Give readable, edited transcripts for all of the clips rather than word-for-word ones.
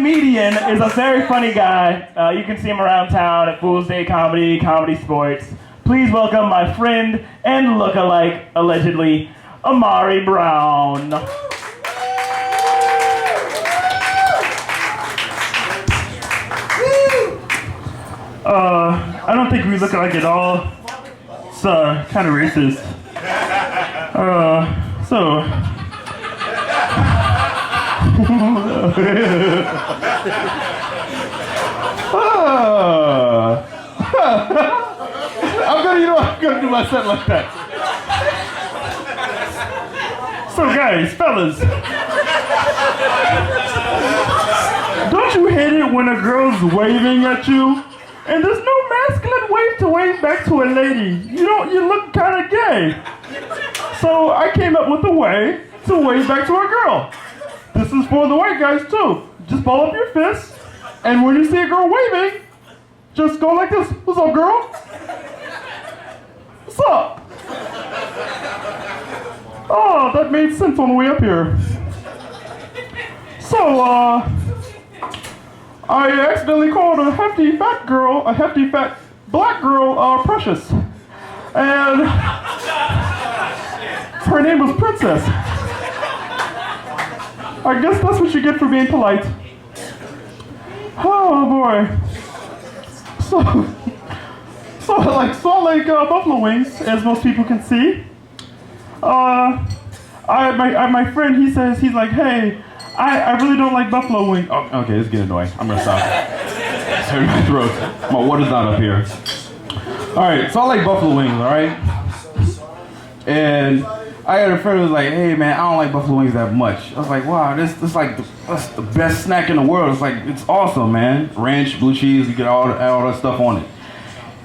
comedian is a very funny guy. You can see him around town at Fool's Day Comedy, Comedy Sports. Please welcome my friend and look-alike, allegedly, Omari Brown. I don't think we look alike at all. It's kind of racist. I'm gonna do my set like that. So guys, fellas, don't you hate it when a girl's waving at you? And there's no masculine way to wave back to a lady. You look kind of gay. So I came up with a way to wave back to a girl. This is for the white guys too. Just ball up your fist, and when you see a girl waving, just go like this. What's up, girl? What's up? Oh, that made sense on the way up here. So, I accidentally called a hefty fat black girl, Precious. And her name was Princess. I guess that's what you get for being polite. Oh boy. So like Salt Lake buffalo wings, as most people can see. My friend, he's like, hey, I really don't like buffalo wings. Oh, okay, it's getting annoying. I'm gonna stop. It's hurting my throat. My water's not up here. All right, so I like buffalo wings, all right? And I had a friend who was like, hey man, I don't like buffalo wings that much. I was like, wow, that's the best snack in the world. It's like, it's awesome, man. Ranch, blue cheese, you get all that stuff on it.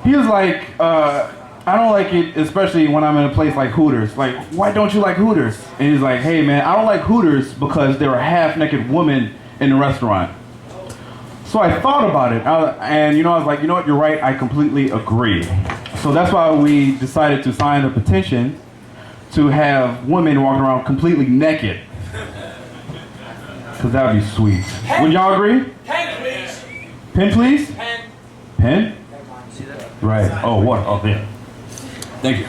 He was like, I don't like it, especially when I'm in a place like Hooters. Like, why don't you like Hooters? And he's like, hey man, I don't like Hooters because there are half-naked women in the restaurant. So I thought about it, and I was like, you know what, you're right, I completely agree. So that's why we decided to sign a petition to have women walking around completely naked. Because that would be sweet. Would y'all agree? Pen, please. Pen, please? Pen. Pen? Right. Oh, what? Oh, yeah. Thank you.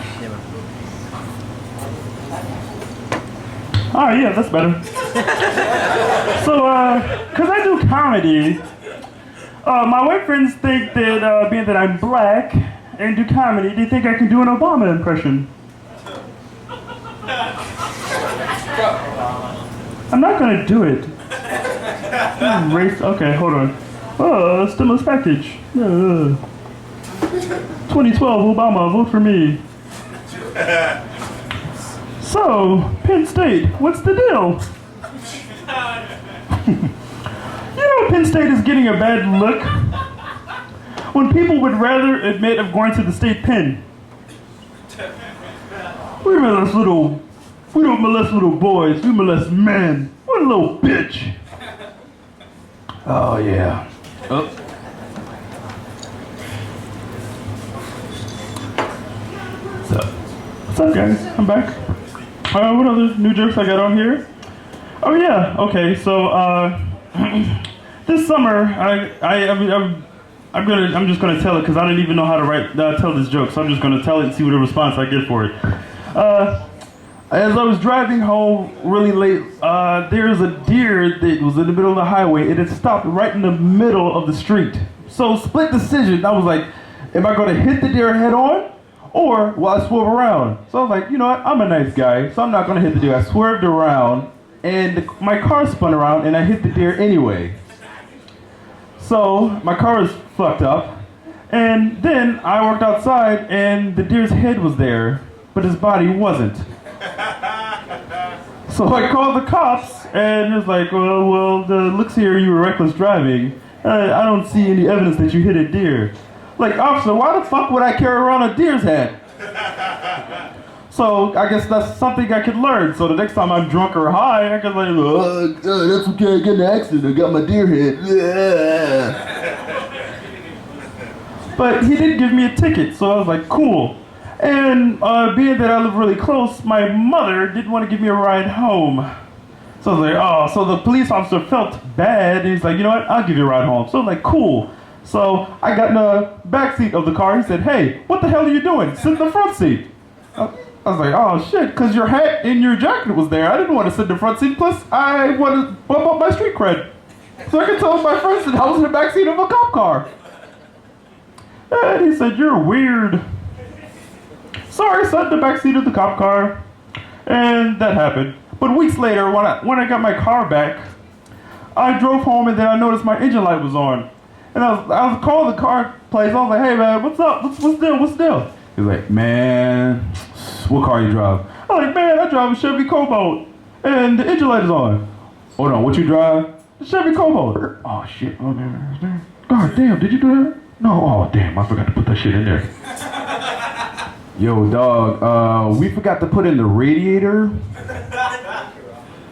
Oh, yeah, that's better. So, because I do comedy, my white friends think that being that I'm black and do comedy, they think I can do an Obama impression. I'm not gonna do it. Race. Okay, hold on. Oh, stimulus package. 2012 Obama, vote for me. So, Penn State, what's the deal? Penn State is getting a bad look when people would rather admit of going to the state pen. We don't molest little boys, we molest men. What a little bitch. Oh, yeah. Oh. What's up, guys? I'm back. What other new jokes I got on here? Oh, yeah. Okay, so, this summer, I'm just gonna tell it because I don't even know how to tell this joke, so I'm just gonna tell it and see what response I get for it. As I was driving home really late, there's a deer that was in the middle of the highway. It had stopped right in the middle of the street. So split decision. I was like, am I gonna hit the deer head on, or will I swerve around? So I was like, you know what? I'm a nice guy, so I'm not gonna hit the deer. I swerved around, and my car spun around, and I hit the deer anyway. So my car was fucked up, and then I walked outside, and the deer's head was there, but his body wasn't. So I called the cops, and it was like, well, looks here you were reckless driving. I don't see any evidence that you hit a deer. Like, officer, why the fuck would I carry around a deer's head? So I guess that's something I could learn. So the next time I'm drunk or high, I can like, that's okay, I get in an accident, I got my deer head. But he did give me a ticket, so I was like, cool. And being that I live really close, my mother didn't want to give me a ride home. So I was like, oh, so the police officer felt bad. And he's like, you know what? I'll give you a ride home. So I'm like, cool. So I got in the back seat of the car. He said, hey, what the hell are you doing? Sit in the front seat. I was like, oh shit, because your hat and your jacket was there. I didn't want to sit in the front seat. Plus, I wanted to bump up my street cred. So I could tell my friends that I was in the back seat of a cop car. And he said, you're weird. So I sat in the back seat of the cop car. And that happened. But weeks later, when I got my car back, I drove home and then I noticed my engine light was on. And I was calling the car place. I was like, hey man, what's up? What's the deal? What's the deal? He was like, man, what car you drive? I was like, man, I drive a Chevy Cobalt. And the engine light is on. Hold on, what you drive? The Chevy Cobalt. Oh shit. Oh, man. God damn, did you do that? No, oh damn, I forgot to put that shit in there. Yo, dog, we forgot to put in the radiator.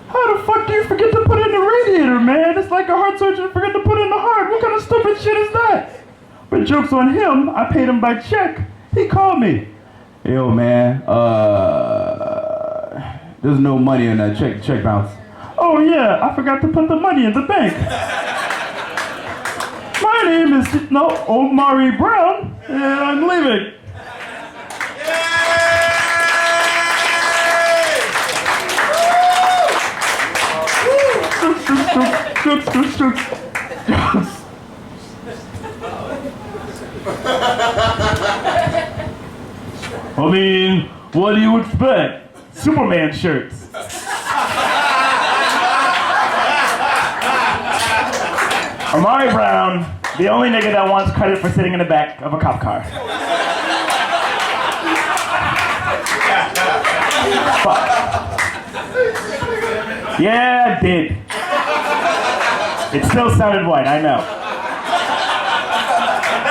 How the fuck do you forget to put in the radiator, man? It's like a heart surgeon forget to put in the heart. What kind of stupid shit is that? But joke's on him, I paid him by check. He called me. Yo, man, there's no money in that check bounce. Oh yeah, I forgot to put the money in the bank. My name is, Omari Brown, and I'm leaving. I mean, what do you expect? Superman shirts. Omari Brown, the only nigga that wants credit for sitting in the back of a cop car. Fuck. Yeah, I did. It still sounded white, I know.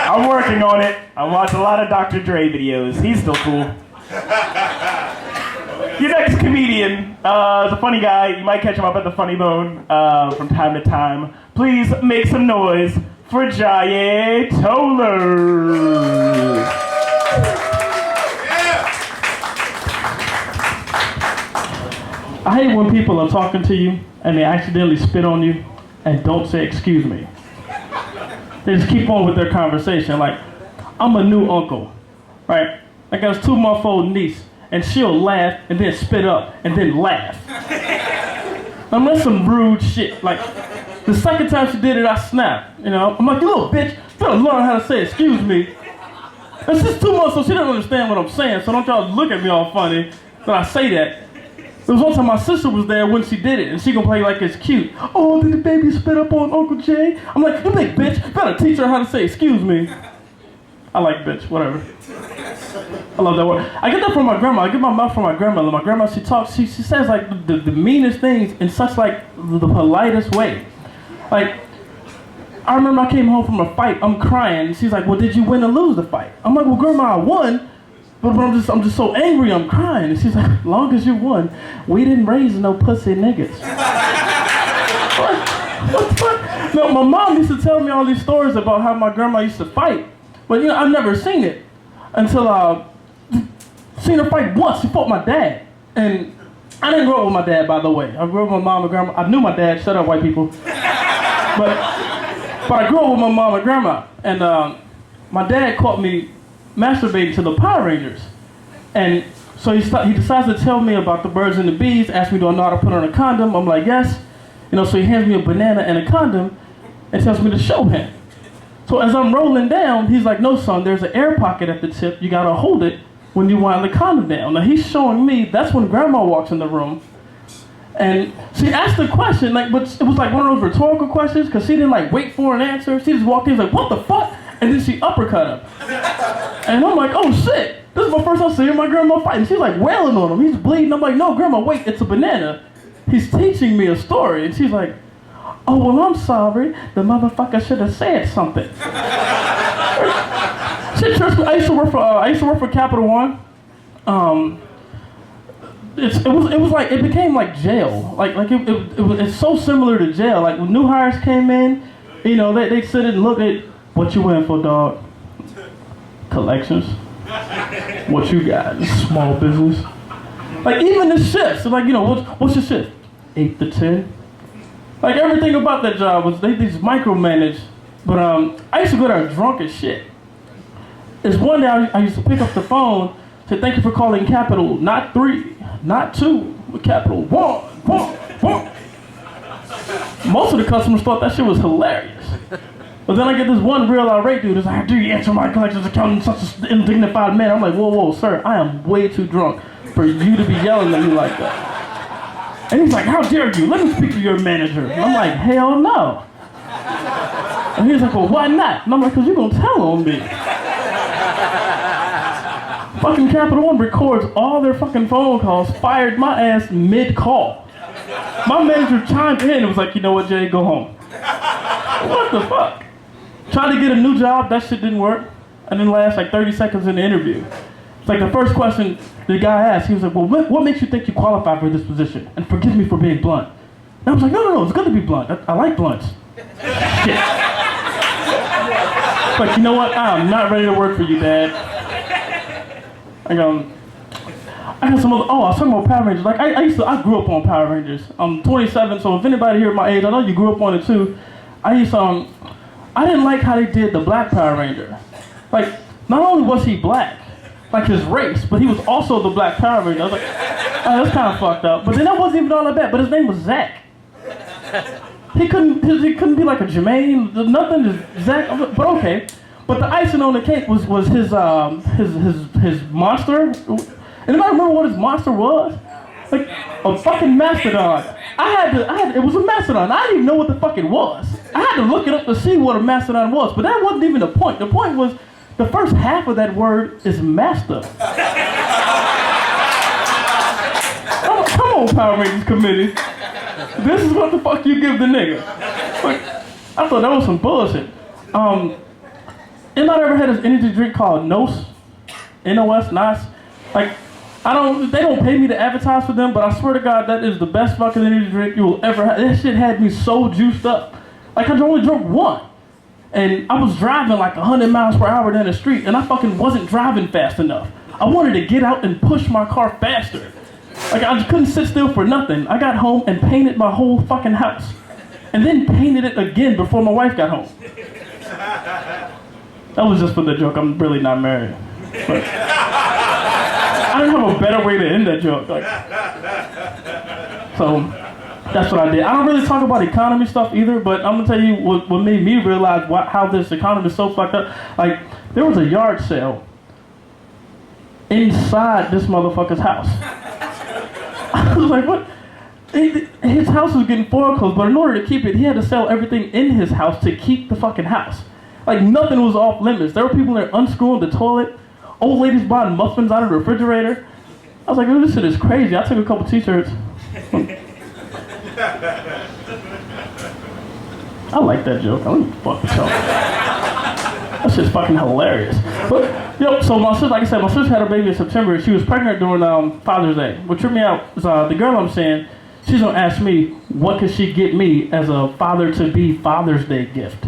I'm working on it. I watch a lot of Dr. Dre videos. He's still cool. Your next comedian is a funny guy. You might catch him up at the Funny Bone from time to time. Please make some noise for Jayé Toler. I hate when people are talking to you and they accidentally spit on you and don't say excuse me. They just keep on with their conversation. Like, I'm a new uncle, right? I got a 2-month-old niece, and she'll laugh and then spit up and then laugh. I'm that's some rude shit. Like, the second time she did it, I snapped. You know, I'm like, you little bitch, you better learn how to say excuse me. It's just 2 months, so she doesn't understand what I'm saying, so don't y'all look at me all funny when I say that. There was one time my sister was there when she did it, and she gonna play like it's cute. Oh, did the baby spit up on Uncle Jay? I'm like, you big bitch, you better teach her how to say excuse me. I like bitch, whatever. I love that word. I get that from my grandma. I get my mouth from my grandmother. My grandma, she talks, she says like the meanest things in such like the politest way. Like, I remember I came home from a fight, I'm crying, and she's like, well, did you win or lose the fight? I'm like, well, grandma, I won. But I'm just so angry, I'm crying. And she's like, as long as you won, we didn't raise no pussy niggas. What the fuck? No, my mom used to tell me all these stories about how my grandma used to fight. But, you know, I've never seen it until I seen her fight once. She fought my dad. And I didn't grow up with my dad, by the way. I grew up with my mom and grandma. I knew my dad. Shut up, white people. But I grew up with my mom and grandma. And my dad caught me masturbating to the Power Rangers. And so he decides to tell me about the birds and the bees, asked me do I know how to put on a condom. I'm like, yes. You know, so he hands me a banana and a condom and tells me to show him. So as I'm rolling down, he's like, no son, there's an air pocket at the tip. You gotta hold it when you wind the condom down. Now he's showing me, that's when grandma walks in the room. And she asked the question, like, but it was like one of those rhetorical questions because she didn't like wait for an answer. She just walked in, like, what the fuck? And then she uppercut him. And I'm like, oh shit, this is my first time seeing my grandma fighting. She's like wailing on him, he's bleeding. I'm like, no grandma, wait, it's a banana. He's teaching me a story. And she's like, oh, well, I'm sorry. The motherfucker should have said something. Shit trips me. I used to work for Capital One. It was like, it became like jail. It's so similar to jail. Like when new hires came in, you know, they sit and look at, what you in for, dog? Collections. What you got? Small business. Like even the shifts. So like, you know, what's your shift? 8 to 10. Like everything about that job was they just micromanaged. But I used to go there drunk as shit. It's one day I used to pick up the phone, say thank you for calling Capital, not 3, not 2, but Capital 1. Most of the customers thought that shit was hilarious. But then I get this one real irate dude who's like, do you answer my collections account in such an indignified manner? I'm like, whoa, sir, I am way too drunk for you to be yelling at me like that. And he's like, how dare you? Let me speak to your manager. And I'm like, hell no. And he's like, well, why not? And I'm like, because you're going to tell on me. Fucking Capital One records all their fucking phone calls, fired my ass mid-call. My manager chimed in and was like, you know what, Jay, go home. What the fuck? Tried to get a new job, that shit didn't work. I didn't last like 30 seconds in the interview. It's like the first question the guy asked, he was like, well, what makes you think you qualify for this position? And forgive me for being blunt. And I was like, no, it's good to be blunt. I like blunts. Shit. But you know what? I'm not ready to work for you, Dad. I got some other, I was talking about Power Rangers. Like, I grew up on Power Rangers. I'm 27, so if anybody here my age, I know you grew up on it too. I didn't like how they did the black Power Ranger. Like, not only was he black, like his race, but he was also the black Power Ranger. I was like, oh, that's kind of fucked up. But then that wasn't even all that bad, but his name was Zach. He couldn't be like a Jermaine, nothing, just Zach, but okay. But the icing on the cake was his monster. Anybody remember what his monster was? Like a fucking mastodon. It was a mastodon. I didn't even know what the fuck it was. I had to look it up to see what a mastodon was, but that wasn't even the point. The point was the first half of that word is master. Come on, Power Rangers committee. This is what the fuck you give the nigga. Like, I thought that was some bullshit. Anybody ever had this energy drink called NOS? N-O-S, NOS? Like, they don't pay me to advertise for them, but I swear to God, that is the best fucking energy drink you will ever have. That shit had me so juiced up. Like, I only drunk one. And I was driving like 100 miles per hour down the street, and I fucking wasn't driving fast enough. I wanted to get out and push my car faster. Like, I just couldn't sit still for nothing. I got home and painted my whole fucking house. And then painted it again before my wife got home. That was just for the joke. I'm really not married. But I didn't have a better way to end that joke. Like, so that's what I did. I don't really talk about economy stuff either, but I'm gonna tell you what made me realize how this economy is so fucked up. Like, there was a yard sale inside this motherfucker's house. I was like, what? His house was getting foreclosed, but in order to keep it, he had to sell everything in his house to keep the fucking house. Like, nothing was off limits. There were people there unscrewing the toilet, old ladies buying muffins out of the refrigerator. I was like, oh, this shit is crazy. I took a couple t-shirts. I like that joke. I don't fuck with y'all. That shit's fucking hilarious. But, so my sister, like I said, my sister had a baby in September, and she was pregnant during Father's Day. What tripped me out is the girl I'm seeing, she's gonna ask me, what could she get me as a father-to-be Father's Day gift?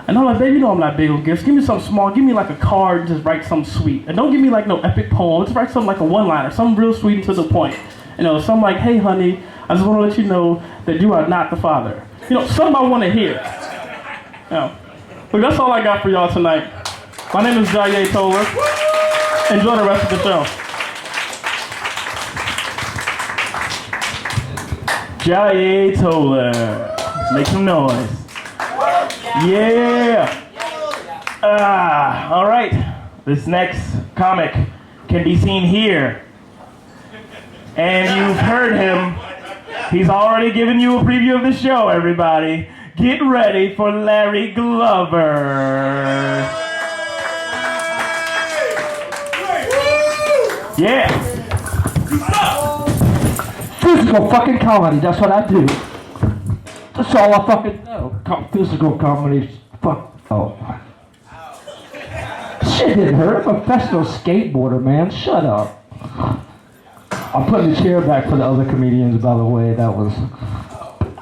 And I'm like, baby, you know I'm not big on gifts. Give me something small. Give me like a card and just write something sweet. And don't give me like no epic poem. Just write something like a one-liner, something real sweet and to the point. Something like, hey, honey, I just want to let you know that you are not the father. Something I want to hear. Look, that's all I got for y'all tonight. My name is Jayé Toler. Enjoy the rest of the show. Jayé Toler. Make some noise. Yeah. All right. This next comic can be seen here. And you've heard him. He's already given you a preview of the show, everybody. Get ready for L.Glover. Yeah. Physical fucking comedy, that's what I do. That's all I fucking know. Physical comedy, fuck. Oh. Shit didn't hurt. I'm a professional skateboarder, man. Shut up. I'm putting the chair back for the other comedians, by the way.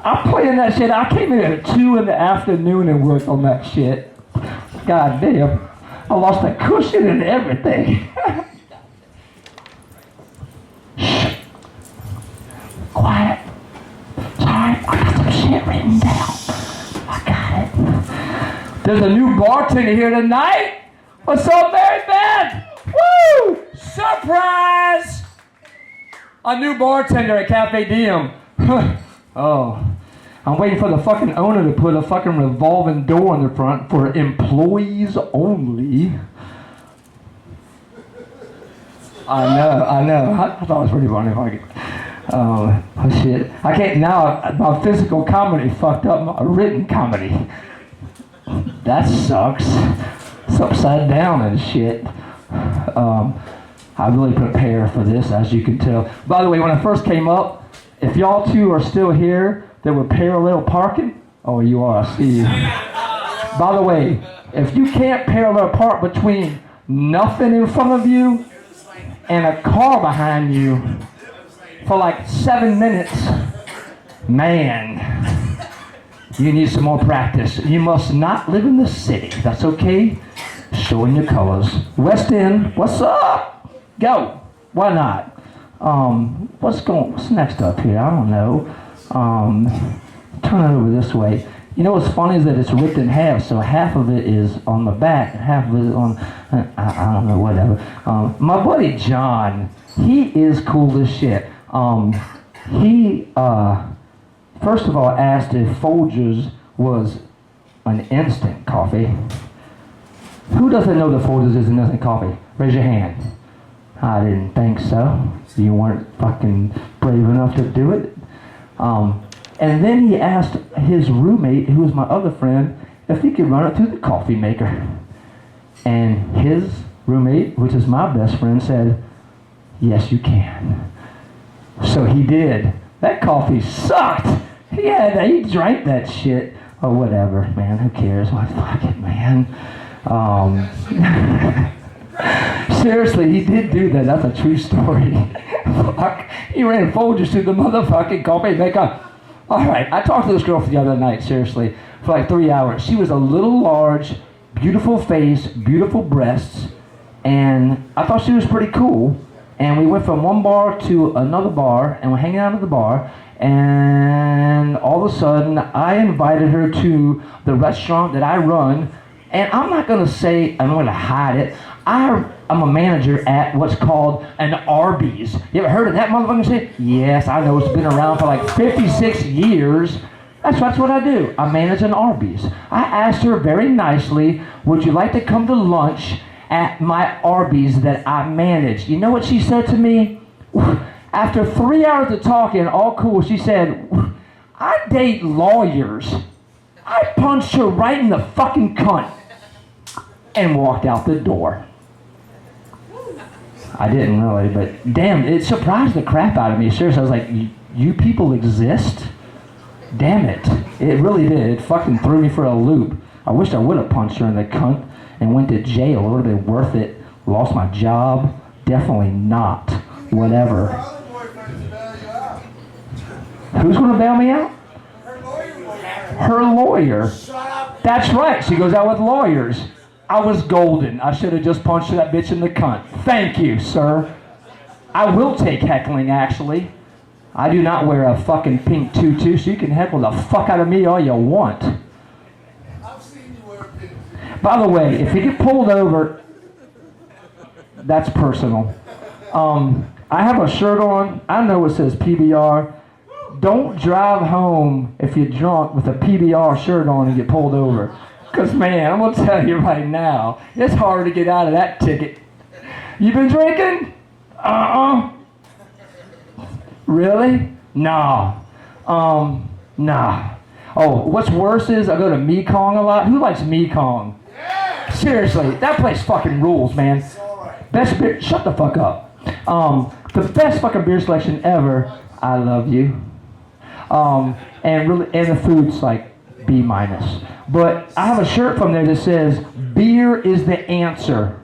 I'm playing that shit. I came in at 2 in the afternoon and worked on that shit. God damn. I lost the cushion and everything. Quiet. There's a new bartender here tonight. What's up, Mary Beth? Woo! Surprise! A new bartender at Cafe Diem. Oh, I'm waiting for the fucking owner to put a fucking revolving door in the front for employees only. I know. I thought it was pretty funny. Oh shit. I can't now. My physical comedy fucked up my written comedy. That sucks. It's upside down and shit. I really prepare for this, as you can tell. By the way, when I first came up, if y'all two are still here, there were parallel parking. Oh, you are. I see you. By the way, if you can't parallel park between nothing in front of you and a car behind you for like 7 minutes, man, you need some more practice. You must not live in the city. That's okay. Showing your colors. West End, what's up? Go. Why not? What's next up here? I don't know. Turn it over this way. You know what's funny is that it's ripped in half, so half of it is on the back, and half of it is on, I don't know, whatever. My buddy John, he is cool as shit. He, first of all, asked if Folgers was an instant coffee. Who doesn't know that Folgers is an instant coffee? Raise your hand. I didn't think so. You weren't fucking brave enough to do it. And then he asked his roommate, who was my other friend, if he could run it through the coffee maker. And his roommate, which is my best friend, said, yes, you can. So he did. That coffee sucked. He drank that shit. Or whatever, man, who cares? Well, fuck it, man. Seriously, he did do that. That's a true story. Fuck. He ran Folgers through the motherfucking coffee maker. Alright, I talked to this girl the other night, seriously, for like 3 hours. She was a little large, beautiful face, beautiful breasts, and I thought she was pretty cool. And we went from one bar to another bar, and we're hanging out at the bar, and all of a sudden, I invited her to the restaurant that I run, and I'm not going to say, I'm going to hide it. I'm a manager at what's called an Arby's. You ever heard of that motherfucking shit? Yes, I know. It's been around for like 56 years. That's what I do. I manage an Arby's. I asked her very nicely, would you like to come to lunch at my Arby's that I manage? You know what she said to me? After 3 hours of talking, all cool, she said, I date lawyers. I punched her right in the fucking cunt and walked out the door. I didn't really, but damn, it surprised the crap out of me. Seriously, I was like, you people exist? Damn it. It really did. It fucking threw me for a loop. I wish I would have punched her in the cunt and went to jail. It would have been worth it. Lost my job? Definitely not. Whatever. Who's going to bail me out? Her lawyer. That's right. She goes out with lawyers. I was golden. I should have just punched that bitch in the cunt. Thank you, sir. I will take heckling, actually. I do not wear a fucking pink tutu, so you can heckle the fuck out of me all you want. I've seen you wear pink. By the way, if you get pulled over, that's personal. I have a shirt on. I know it says PBR. Don't drive home if you're drunk with a PBR shirt on and get pulled over. Because, man, I'm going to tell you right now, it's hard to get out of that ticket. You been drinking? Really? Nah. Nah. Oh, what's worse is I go to Mekong a lot. Who likes Mekong? Yeah. Seriously, that place fucking rules, man. It's all right. Best beer, shut the fuck up. The best fucking beer selection ever. I love you. And the food's like B-. But I have a shirt from there that says, beer is the answer.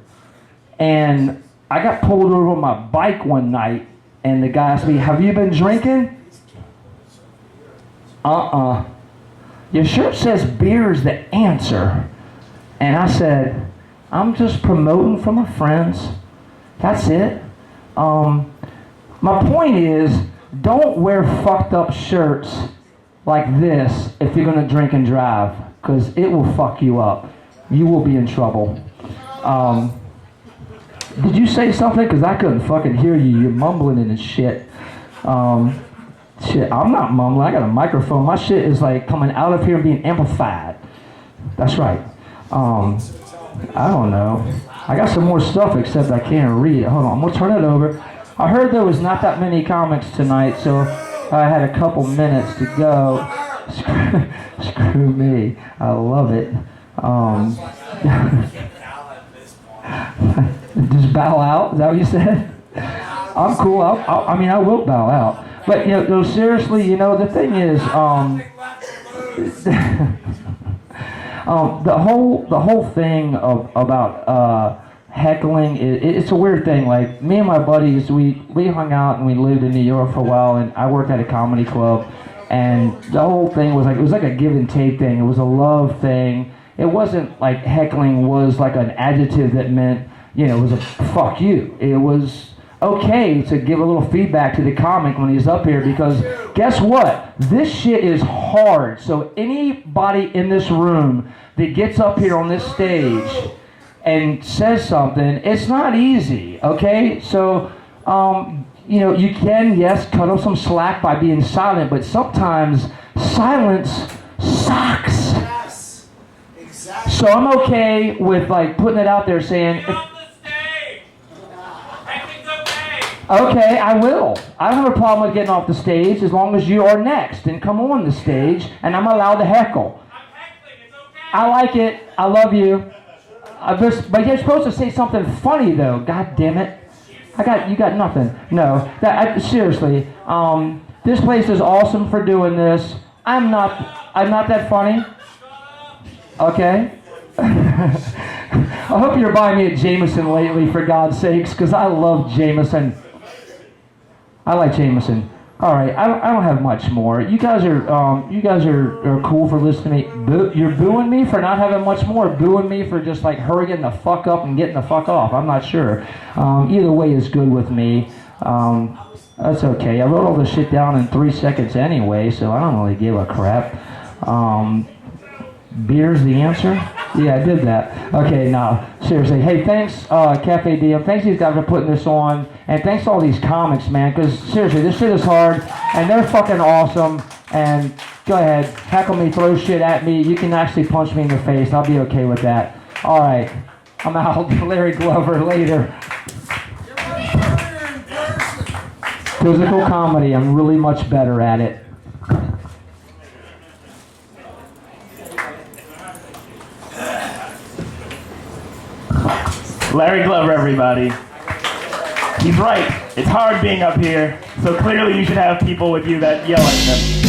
And I got pulled over on my bike one night, and the guy asked me, have you been drinking? Your shirt says beer is the answer. And I said, I'm just promoting for my friends. That's it. My point is, don't wear fucked up shirts like this if you're going to drink and drive. because it will fuck you up. You will be in trouble. Did you say something? Because I couldn't fucking hear you. You're mumbling and shit. Shit, I'm not mumbling. I got a microphone. My shit is like coming out of here and being amplified. That's right. I don't know. I got some more stuff except I can't read it. Hold on, I'm gonna turn it over. I heard there was not that many comics tonight, so I had a couple minutes to go. Screw me. I love it. Just bow out? Is that what you said? I'm cool. I mean, I will bow out. But, no, seriously, the thing is, the whole thing about heckling, it's a weird thing. Like, me and my buddies, we hung out and we lived in New York for a while, and I worked at a comedy club, and the whole thing was like, it was like a give and take thing. It was a love thing. It wasn't like heckling was like an adjective that meant, it was a fuck you. It was okay to give a little feedback to the comic when he's up here, because guess what? This shit is hard. So anybody in this room that gets up here on this stage and says something, it's not easy, okay? So, you can, yes, cut off some slack by being silent, but sometimes silence sucks. Yes, exactly. So I'm okay with like putting it out there saying, okay, I will. I don't have a problem with getting off the stage as long as you are next and come on the stage and I'm allowed to heckle. I'm heckling, it's okay. I like it. I love you. But you're supposed to say something funny though. God damn it. You got nothing. No. Seriously. This place is awesome for doing this. I'm not that funny. Okay? I hope you're buying me a Jameson lately, for God's sakes, because I love Jameson. I like Jameson. All right, I don't have much more. You guys are cool for listening to me. You're booing me for not having much more. Booing me for just like hurrying the fuck up and getting the fuck off. I'm not sure. Either way is good with me. That's okay. I wrote all this shit down in 3 seconds anyway, so I don't really give a crap. Beer's the answer? Yeah, I did that. Okay, now, seriously. Hey, thanks, Cafe Diem. Thanks these guys for putting this on. And thanks to all these comics, man, because seriously, this shit is hard, and they're fucking awesome. And go ahead, heckle me, throw shit at me. You can actually punch me in the face. I'll be okay with that. All right, I'm out. Larry Glover, later. Physical comedy, I'm really much better at it. Larry Glover, everybody. He's right. It's hard being up here, so clearly you should have people with you that yell at them.